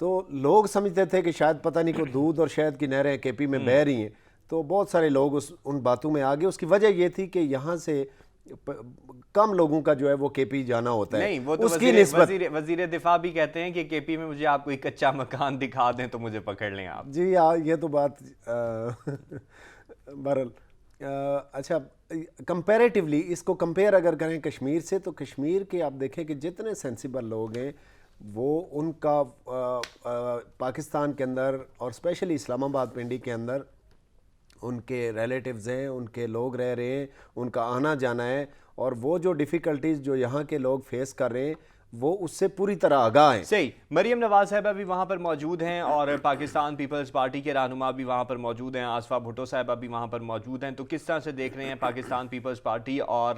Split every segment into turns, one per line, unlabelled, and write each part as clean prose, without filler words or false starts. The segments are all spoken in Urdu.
تو لوگ سمجھتے تھے کہ شاید پتہ نہیں کوئی دودھ اور شہد کی نہریں کے پی میں بہہ رہی ہیں، تو بہت سارے لوگ ان باتوں میں آگے. اس کی وجہ یہ تھی کہ یہاں سے کم لوگوں کا جو ہے وہ کے پی جانا ہوتا ہے.
نہیں وہ تو
اس کی نسبت
وزیر دفاع بھی کہتے ہیں کہ کے پی میں مجھے آپ کوئی کچا مکان دکھا دیں تو مجھے پکڑ لیں آپ.
جی یہ تو بات بہرحال اچھا کمپیریٹیولی اس کو کمپیئر اگر کریں کشمیر سے، تو کشمیر کے آپ دیکھیں کہ جتنے سینسیبل لوگ ہیں وہ ان کا پاکستان کے اندر اور اسپیشلی اسلام آباد پنڈی کے اندر ان کے ریلیٹیوز ہیں، ان کے لوگ رہ رہے ہیں، ان کا آنا جانا ہے، اور وہ جو ڈیفیکلٹیز جو یہاں کے لوگ فیس کر رہے ہیں وہ اس سے پوری طرح آگاہ ہیں.
صحیح. مریم نواز صاحبہ بھی وہاں پر موجود ہیں اور پاکستان پیپلز پارٹی کے رہنما بھی وہاں پر موجود ہیں، آصفہ بھٹو صاحبہ بھی وہاں پر موجود ہیں. تو کس طرح سے دیکھ رہے ہیں پاکستان پیپلز پارٹی اور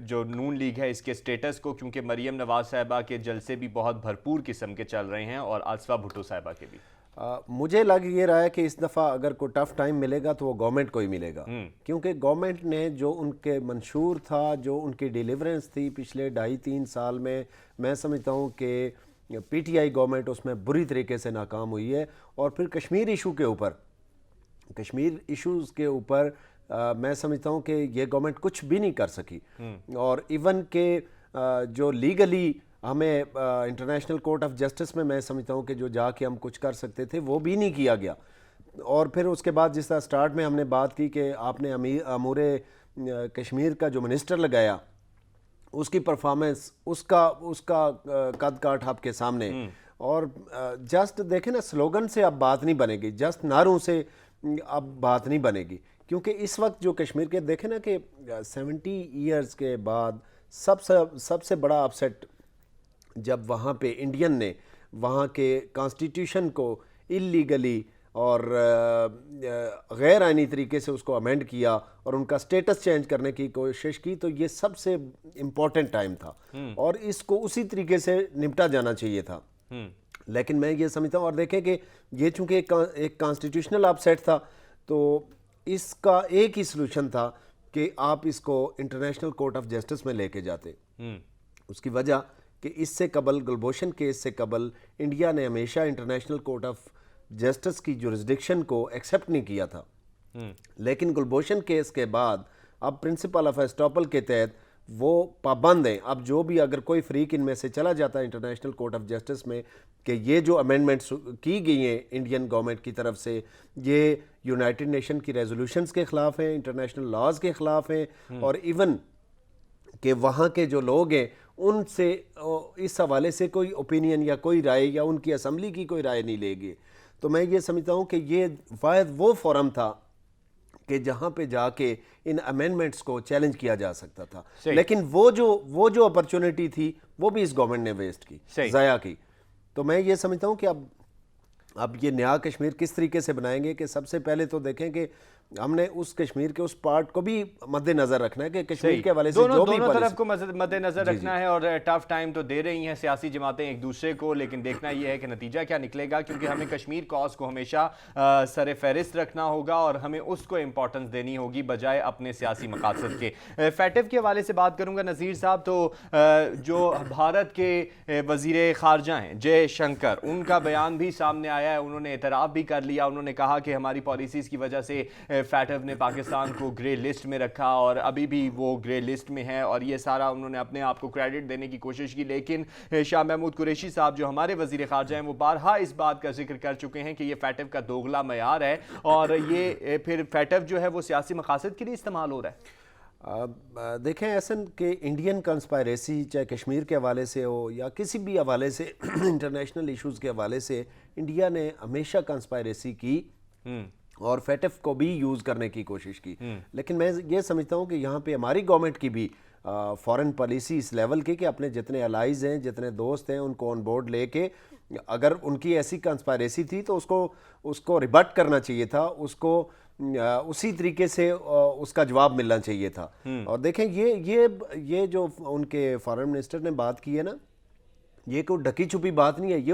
جو نون لیگ ہے اس کے سٹیٹس کو، کیونکہ مریم نواز صاحبہ کے جلسے بھی بہت بھرپور قسم کے چل رہے ہیں اور آصفہ بھٹو صاحبہ کے بھی.
مجھے لگ یہ رہا ہے کہ اس دفعہ اگر کوئی ٹف ٹائم ملے گا تو وہ گورنمنٹ کو ہی ملے گا، کیونکہ گورنمنٹ نے جو ان کے منشور تھا، جو ان کی ڈیلیورنس تھی پچھلے 2.5-3 سال میں سمجھتا ہوں کہ پی ٹی آئی گورنمنٹ اس میں بری طریقے سے ناکام ہوئی ہے. اور پھر کشمیر ایشوز کے اوپر میں سمجھتا ہوں کہ یہ گورنمنٹ کچھ بھی نہیں کر سکی، اور ایون کہ جو لیگلی ہمیں انٹرنیشنل کورٹ آف جسٹس میں سمجھتا ہوں کہ جو جا کے ہم کچھ کر سکتے تھے وہ بھی نہیں کیا گیا. اور پھر اس کے بعد جس طرح سٹارٹ میں ہم نے بات کی کہ آپ نے امور کشمیر کا جو منسٹر لگایا، اس کی پرفارمنس، اس کا قد کاٹ آپ کے سامنے. اور جسٹ دیکھیں نا، سلوگن سے اب بات نہیں بنے گی، جسٹ نعروں سے اب بات نہیں بنے گی، کیونکہ اس وقت جو کشمیر کے دیکھیں نا کہ 70 ایئرز کے بعد سب سے بڑا اپسیٹ جب وہاں پہ انڈین نے وہاں کے کانسٹیٹیوشن کو اللیگلی اور غیر آئینی طریقے سے اس کو امینڈ کیا اور ان کا سٹیٹس چینج کرنے کی کوشش کی، تو یہ سب سے امپورٹنٹ ٹائم تھا اور اس کو اسی طریقے سے نپٹا جانا چاہیے تھا. لیکن میں یہ سمجھتا ہوں، اور دیکھیں کہ یہ چونکہ ایک کانسٹیٹیوشنل اپسیٹ تھا، تو اس کا ایک ہی سلوشن تھا کہ آپ اس کو انٹرنیشنل کورٹ آف جسٹس میں لے کے جاتے. اس کی وجہ کہ اس سے قبل گلبھوشن کیس سے قبل انڈیا نے ہمیشہ انٹرنیشنل کورٹ آف جسٹس کی جورسڈکشن کو ایکسیپٹ نہیں کیا تھا، لیکن گلبھوشن کیس کے بعد اب پرنسپل آف ایسٹاپل کے تحت وہ پابند ہیں. اب جو بھی اگر کوئی فریق ان میں سے چلا جاتا ہے انٹرنیشنل کورٹ آف جسٹس میں کہ یہ جو امینڈمنٹس کی گئی ہیں انڈین گورنمنٹ کی طرف سے، یہ یونائٹڈ نیشن کی ریزولوشنز کے خلاف ہیں، انٹرنیشنل لاز کے خلاف ہیں، اور ایون کہ وہاں کے جو لوگ ہیں ان سے اس حوالے سے کوئی اوپینین یا کوئی رائے یا ان کی اسمبلی کی کوئی رائے نہیں لے گی. تو میں یہ سمجھتا ہوں کہ یہ واحد وہ فورم تھا کہ جہاں پہ جا کے ان امینڈمنٹس کو چیلنج کیا جا سکتا تھا. لیکن وہ جو اپرچونٹی تھی وہ بھی اس گورنمنٹ نے ویسٹ کی، ضائع کی. تو میں یہ سمجھتا ہوں کہ اب یہ نیا کشمیر کس طریقے سے بنائیں گے کہ سب سے پہلے تو دیکھیں کہ ہم نے اس کشمیر کے اس پارٹ کو بھی مد نظر رکھنا ہے کہ کشمیر کے حوالے سے جو بھی
دونوں طرف کو مد نظر رکھنا ہے. اور ٹف ٹائم تو دے رہی ہیں سیاسی جماعتیں ایک دوسرے کو، لیکن دیکھنا یہ ہے کہ نتیجہ کیا نکلے گا، کیونکہ ہمیں کشمیر کاز کو ہمیشہ سر فہرست رکھنا ہوگا اور ہمیں اس کو امپورٹنس دینی ہوگی بجائے اپنے سیاسی مقاصد کے. فیٹو کے حوالے سے بات کروں گا نذیر صاحب. تو جو بھارت کے وزیر خارجہ ہیں جے شنکر، ان کا بیان بھی سامنے آیا ہے. انہوں نے اعتراف بھی کر لیا، انہوں نے کہا کہ ہماری پالیسیز کی وجہ سے فیٹو نے پاکستان کو گرے لسٹ میں رکھا اور ابھی بھی وہ گرے لسٹ میں ہے، اور یہ سارا انہوں نے اپنے آپ کو کریڈٹ دینے کی کوشش کی. لیکن شاہ محمود قریشی صاحب جو ہمارے وزیر خارجہ ہیں وہ بارہا اس بات کا ذکر کر چکے ہیں کہ یہ فیٹو کا دوغلا معیار ہے اور یہ پھر فیٹو جو ہے وہ سیاسی مقاصد کے لیے استعمال ہو رہا ہے.
دیکھیں ایسن کہ انڈین کنسپائریسی چاہے کشمیر کے حوالے سے ہو یا کسی بھی حوالے سے انٹرنیشنل ایشوز کے حوالے سے، انڈیا نے ہمیشہ کنسپائریسی کی اور فیٹو کو بھی یوز کرنے کی کوشش کی. لیکن میں یہ سمجھتا ہوں کہ یہاں پہ ہماری گورنمنٹ کی بھی فارن پالیسی اس لیول کی کہ اپنے جتنے الائز ہیں، جتنے دوست ہیں، ان کو آن بورڈ لے کے اگر ان کی ایسی کنسپائریسی تھی تو اس کو ریبٹ کرنا چاہیے تھا، اس کو اسی طریقے سے اس کا جواب ملنا چاہیے تھا. اور دیکھیں یہ جو ان کے فارن منسٹر نے بات کی ہے نا، یہ کوئی ڈھکی چھپی بات نہیں ہے، یہ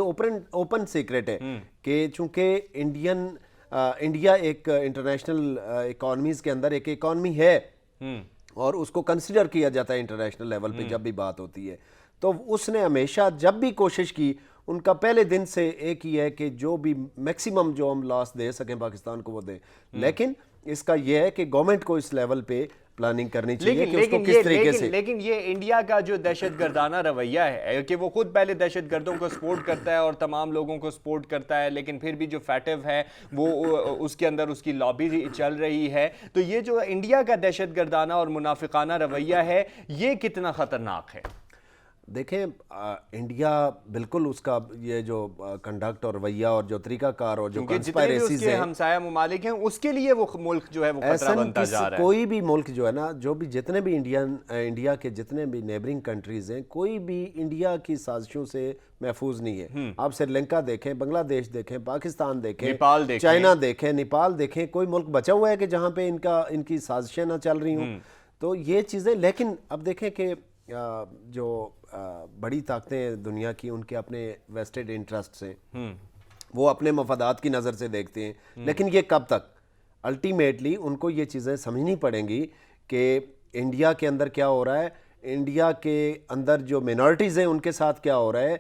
اوپن سیکرٹ ہے کہ چونکہ انڈیا ایک انٹرنیشنل اکانومیز کے اندر ایک اکانومی ہے اور اس کو کنسیڈر کیا جاتا ہے انٹرنیشنل لیول پہ جب بھی بات ہوتی ہے. تو اس نے ہمیشہ جب بھی کوشش کی ان کا پہلے دن سے ایک ہی ہے کہ جو بھی میکسیمم جو ہم لاس دے سکیں پاکستان کو وہ دیں، لیکن اس کا یہ ہے کہ گورنمنٹ کو اس لیول پہ پلاننگ کرنی چاہیے کہ اس کو کس طریقے سے.
لیکن یہ انڈیا کا جو دہشت گردانہ رویہ ہے کہ وہ خود پہلے دہشت گردوں کو سپورٹ کرتا ہے اور تمام لوگوں کو سپورٹ کرتا ہے، لیکن پھر بھی جو فیٹو ہے وہ اس کے اندر اس کی لابی چل رہی ہے، تو یہ جو انڈیا کا دہشت گردانہ اور منافقانہ رویہ ہے یہ کتنا خطرناک ہے؟
دیکھیں انڈیا بالکل اس کا یہ جو کنڈکٹ اور رویہ اور جو طریقہ کار اور جو کنسپائریسیز ہیں،
ہمسایہ ممالک ہیں اس کے لیے وہ ملک جو ہے وہ خطرہ بنتا جا رہا ہے.
کوئی بھی ملک جو ہے نا، جو بھی جتنے بھی انڈیا کے جتنے بھی نیبرنگ کنٹریز ہیں، کوئی بھی انڈیا کی سازشوں سے محفوظ نہیں ہے. آپ سری لنکا دیکھیں، بنگلہ دیش دیکھیں، پاکستان دیکھیں،
نیپال دیکھیں،
چائنا دیکھیں، نیپال دیکھیں، کوئی ملک بچا ہوا ہے کہ جہاں پہ ان کی سازشیں نہ چل رہی ہوں. تو یہ چیزیں، لیکن اب دیکھیں کہ جو بڑی طاقتیں دنیا کی، ان کے اپنے ویسٹڈ انٹرسٹ ہیں، وہ اپنے مفادات کی نظر سے دیکھتے ہیں، لیکن یہ کب تک؟ الٹیمیٹلی ان کو یہ چیزیں سمجھنی پڑیں گی کہ انڈیا کے اندر کیا ہو رہا ہے، انڈیا کے اندر جو مینارٹیز ہیں ان کے ساتھ کیا ہو رہا ہے،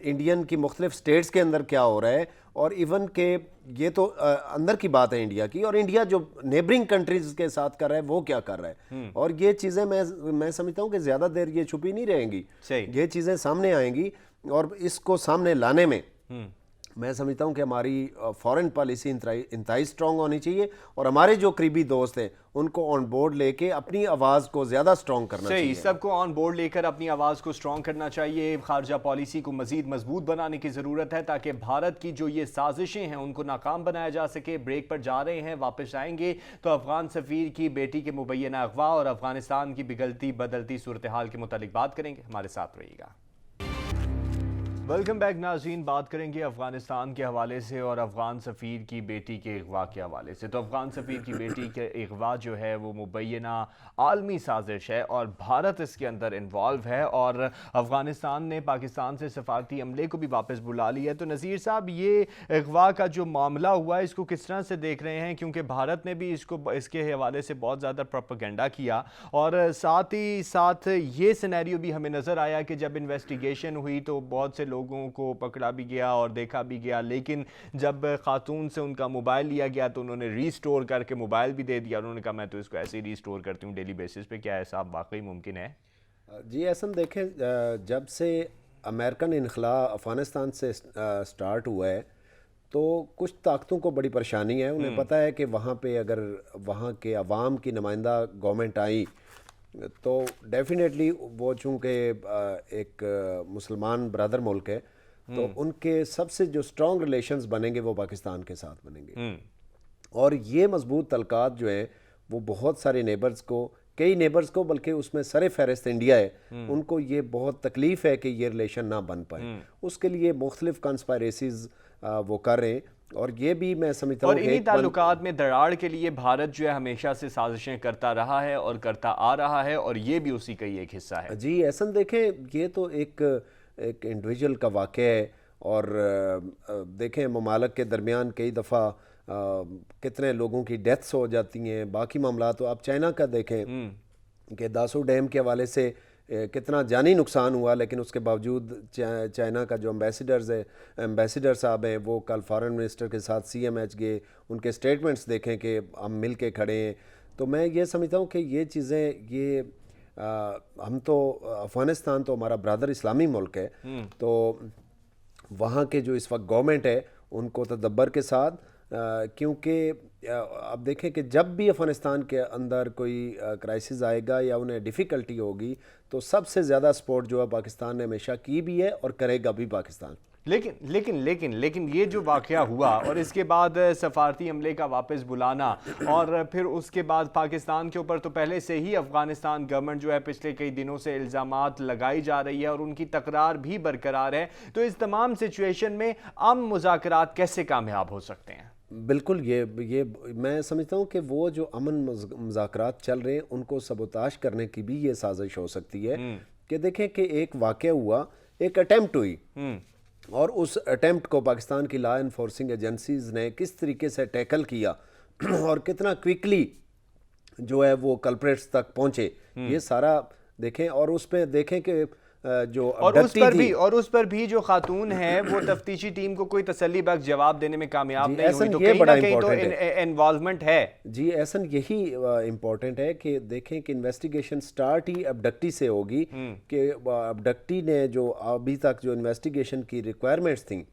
انڈین کی مختلف سٹیٹس کے اندر کیا ہو رہا ہے، اور ایون کہ یہ تو اندر کی بات ہے انڈیا کی، اور انڈیا جو نیبرنگ کنٹریز کے ساتھ کر رہا ہے وہ کیا کر رہا ہے. اور یہ چیزیں میں سمجھتا ہوں کہ زیادہ دیر یہ چھپی نہیں رہیں گی، یہ چیزیں سامنے آئیں گی، اور اس کو سامنے لانے میں سمجھتا ہوں کہ ہماری فارن پالیسی انتہائی سٹرونگ ہونی چاہیے، اور ہمارے جو قریبی دوست ہیں ان کو آن بورڈ لے کے اپنی آواز کو زیادہ سٹرونگ کرنا چاہیے.
سب کو آن بورڈ لے کر اپنی آواز کو سٹرونگ کرنا چاہیے. خارجہ پالیسی کو مزید مضبوط بنانے کی ضرورت ہے تاکہ بھارت کی جو یہ سازشیں ہیں ان کو ناکام بنایا جا سکے. بریک پر جا رہے ہیں، واپس آئیں گے تو افغان سفیر کی بیٹی کے مبینہ اغوا اور افغانستان کی بگڑتی بدلتی صورتحال کے متعلق بات کریں گے. ہمارے ساتھ رہیے گا. ویلکم بیک ناظرین. بات کریں گے افغانستان کے حوالے سے اور افغان سفیر کی بیٹی کے اغوا کے حوالے سے. تو افغان سفیر کی بیٹی کے اغوا جو ہے وہ مبینہ عالمی سازش ہے اور بھارت اس کے اندر انوالو ہے، اور افغانستان نے پاکستان سے سفارتی عملے کو بھی واپس بلا لیا ہے. تو نذیر صاحب، یہ اغوا کا جو معاملہ ہوا ہے اس کو کس طرح سے دیکھ رہے ہیں؟ کیونکہ بھارت نے بھی اس کے حوالے سے بہت زیادہ پروپیگنڈا کیا، اور ساتھ ہی ساتھ یہ سینیریو بھی ہمیں نظر آیا کہ جب انویسٹیگیشن ہوئی تو بہت سے لوگوں کو پکڑا بھی گیا اور دیکھا بھی گیا، لیکن جب خاتون سے ان کا موبائل لیا گیا تو انہوں نے ریسٹور کر کے موبائل بھی دے دیا. انہوں نے کہا میں تو اس کو ایسے ہی ریسٹور کرتی ہوں ڈیلی بیسس پہ. کیا ایسا واقعی ممکن ہے؟
جی احسن، دیکھیں جب سے امریکن انخلاء افغانستان سے سٹارٹ ہوا ہے تو کچھ طاقتوں کو بڑی پریشانی ہے. انہیں پتہ ہے کہ وہاں پہ اگر وہاں کے عوام کی نمائندہ گورنمنٹ آئی تو ڈیفینیٹلی وہ چونکہ ایک مسلمان برادر ملک ہے تو ان کے سب سے جو سٹرونگ ریلیشنز بنیں گے وہ پاکستان کے ساتھ بنیں گے. اور یہ مضبوط تعلقات جو ہیں وہ بہت سارے نیبرز کو، کئی نیبرز کو، بلکہ اس میں سر فہرست انڈیا ہے، ان کو یہ بہت تکلیف ہے کہ یہ ریلیشن نہ بن پائے. اس کے لیے مختلف کنسپائریسیز وہ کر رہے ہیں، اور یہ بھی میں سمجھتا ہوں
اور انہی تعلقات میں دراڑ کے لیے بھارت جو ہے ہمیشہ سے سازشیں کرتا رہا ہے اور کرتا آ رہا ہے، اور یہ بھی اسی کا ہی ایک حصہ ہے.
جی احسن، دیکھیں یہ تو ایک انڈیویجول کا واقعہ ہے، اور دیکھیں ممالک کے درمیان کئی دفعہ کتنے لوگوں کی ڈیتھس ہو جاتی ہیں، باقی معاملات. تو آپ چائنا کا دیکھیں کہ داسو ڈیم کے حوالے سے کتنا جانی نقصان ہوا، لیکن اس کے باوجود چائنا کا جو امبیسیڈر صاحب ہیں وہ کل فارن منسٹر کے ساتھ CMH گئے. ان کے سٹیٹمنٹس دیکھیں کہ ہم مل کے کھڑے ہیں. تو میں یہ سمجھتا ہوں کہ یہ چیزیں، یہ ہم تو افغانستان تو ہمارا برادر اسلامی ملک ہے، تو وہاں کے جو اس وقت گورنمنٹ ہے ان کو تدبر کے ساتھ، کیونکہ اب دیکھیں کہ جب بھی افغانستان کے اندر کوئی کرائسس آئے گا یا انہیں ڈیفیکلٹی ہوگی تو سب سے زیادہ سپورٹ جو ہے پاکستان نے ہمیشہ کی بھی ہے اور کرے گا بھی پاکستان.
لیکن یہ جو واقعہ ہوا اور اس کے بعد سفارتی عملے کا واپس بلانا، اور پھر اس کے بعد پاکستان کے اوپر تو پہلے سے ہی افغانستان گورنمنٹ جو ہے پچھلے کئی دنوں سے الزامات لگائی جا رہی ہے اور ان کی تکرار بھی برقرار ہے. تو اس تمام سچویشن میں امن مذاکرات کیسے کامیاب ہو سکتے ہیں؟
بالکل، یہ میں سمجھتا ہوں کہ وہ جو امن مذاکرات چل رہے ہیں ان کو سبوتاش کرنے کی بھی یہ سازش ہو سکتی ہے. کہ دیکھیں کہ ایک واقعہ ہوا، ایک اٹیمپٹ ہوئی، اور اس اٹیمپٹ کو پاکستان کی لا انفورسنگ ایجنسیز نے کس طریقے سے ٹیکل کیا اور کتنا کوئکلی جو ہے وہ کلپریٹس تک پہنچے، یہ سارا دیکھیں. اور اس پہ دیکھیں کہ جو
اور اس پر بھی جو خاتون ہے وہ تفتیشی ٹیم کو کوئی تسلی بخش جواب دینے میں کامیاب نہیں ہوئی، تو کہیں نہ کہیں تو انوالومنٹ ہے۔
جی احسن، یہی امپورٹنٹ ہے کہ دیکھیں کہ انویسٹیگیشن سٹارٹ ہی ابڈکٹی سے ہوگی، کہ ابڈکٹی نے جو ابھی تک جو انویسٹیگیشن کی ریکوائرمنٹس تھیں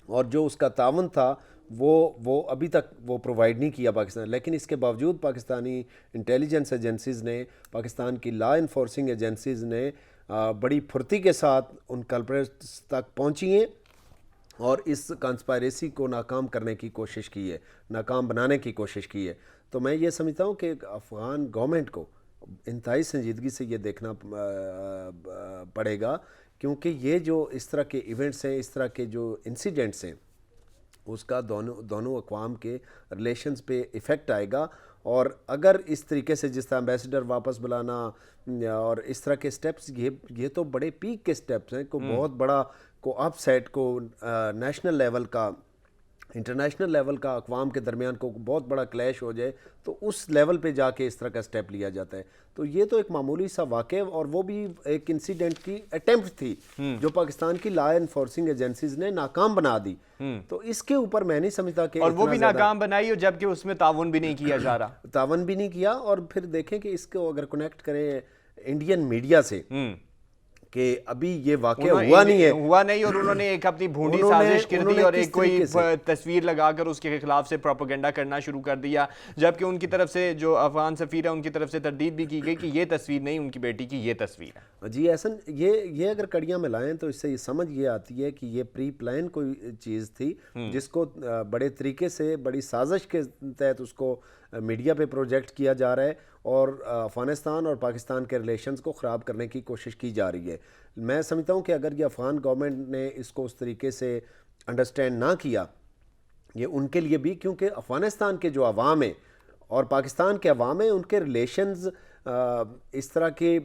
اور جو اس کا تعاون تھا وہ ابھی تک وہ پرووائڈ نہیں کیا پاکستان، لیکن اس کے باوجود پاکستانی انٹیلیجنس ایجنسیز نے، پاکستان کی لا انفورسنگ ایجنسیز نے بڑی پھرتی کے ساتھ ان کلپریٹس تک پہنچی ہیں اور اس کانسپائریسی کو ناکام کرنے کی کوشش کی ہے، ناکام بنانے کی کوشش کی ہے۔ تو میں یہ سمجھتا ہوں کہ افغان گورنمنٹ کو انتہائی سنجیدگی سے یہ دیکھنا پڑے گا، کیونکہ یہ جو اس طرح کے ایونٹس ہیں، اس طرح کے جو انسیڈنٹس ہیں، اس کا دونوں اقوام کے ریلیشنز پہ ایفیکٹ آئے گا۔ اور اگر اس طریقے سے جس طرح ایمبیسڈر واپس بلانا اور اس طرح کے سٹیپس، یہ تو بڑے پیک کے سٹیپس ہیں، کو بہت بڑا کو اپ سیٹ کو نیشنل لیول کا، انٹرنیشنل لیول کا اقوام کے درمیان کو بہت بڑا کلیش ہو جائے تو اس لیول پہ جا کے اس طرح کا سٹیپ لیا جاتا ہے۔ تو یہ تو ایک معمولی سا واقعہ، اور وہ بھی ایک انسیڈنٹ کی اٹیمپٹ تھی جو پاکستان کی لا انفورسنگ ایجنسیز نے ناکام بنا دی۔ تو اس کے اوپر میں نہیں سمجھتا کہ،
اور وہ بھی ناکام بنائی اور جبکہ اس میں تعاون بھی نہیں کیا جا رہا،
تعاون بھی نہیں کیا۔ اور پھر دیکھیں کہ اس کو اگر کنیکٹ کریں انڈین میڈیا سے، کہ ابھی یہ واقعہ ہوا نہیں
اور انہوں نے ایک اپنی بھونڈی سازش کر دی اور ایک کوئی تصویر لگا کر اس کے خلاف سے پروپیگنڈا کرنا شروع کر دیا، جبکہ ان کی طرف سے جو افغان سفیر ہے ان کی طرف سے تردید بھی کی گئی کہ یہ تصویر نہیں، ان کی بیٹی کی یہ تصویر ہے۔
جی احسن، یہ اگر کڑیاں ملائیں تو اس سے یہ سمجھ یہ آتی ہے کہ یہ پری پلان کوئی چیز تھی جس کو بڑے طریقے سے، بڑی سازش کے تحت اس کو میڈیا پہ پروجیکٹ کیا جا رہا ہے اور افغانستان اور پاکستان کے ریلیشنز کو خراب کرنے کی کوشش کی جا رہی ہے۔ میں سمجھتا ہوں کہ اگر یہ افغان گورنمنٹ نے اس کو اس طریقے سے انڈرسٹینڈ نہ کیا، یہ ان کے لیے بھی، کیونکہ افغانستان کے جو عوام ہیں اور پاکستان کے عوام ہیں، ان کے ریلیشنز اس طرح کی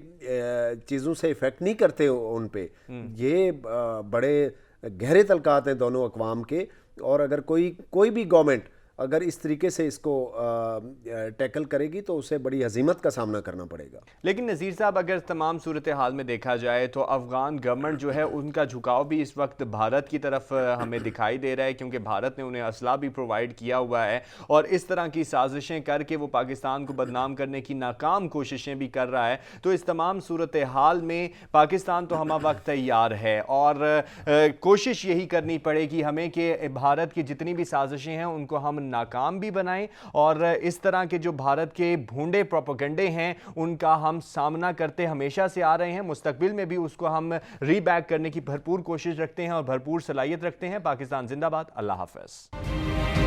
چیزوں سے افیکٹ نہیں کرتے ان پہ، یہ بڑے گہرے تعلقات ہیں دونوں اقوام کے۔ اور اگر کوئی بھی گورنمنٹ اگر اس طریقے سے اس کو ٹیکل کرے گی تو اسے بڑی ہزیمت کا سامنا کرنا پڑے گا۔
لیکن نذیر صاحب، اگر تمام صورتحال میں دیکھا جائے تو افغان گورنمنٹ جو ہے ان کا جھکاؤ بھی اس وقت بھارت کی طرف ہمیں دکھائی دے رہا ہے، کیونکہ بھارت نے انہیں اسلحہ بھی پرووائڈ کیا ہوا ہے اور اس طرح کی سازشیں کر کے وہ پاکستان کو بدنام کرنے کی ناکام کوششیں بھی کر رہا ہے۔ تو اس تمام صورتحال میں پاکستان تو ہمہ وقت تیار ہے اور کوشش یہی کرنی پڑے گی ہمیں کہ بھارت کی جتنی بھی سازشیں ہیں ان کو ہم ناکام بھی بنائیں، اور اس طرح کے جو بھارت کے بھونڈے پروپیگنڈے ہیں ان کا ہم سامنا کرتے ہمیشہ سے آ رہے ہیں، مستقبل میں بھی اس کو ہم ری بیک کرنے کی بھرپور کوشش رکھتے ہیں اور بھرپور صلاحیت رکھتے ہیں۔ پاکستان زندہ باد، اللہ حافظ۔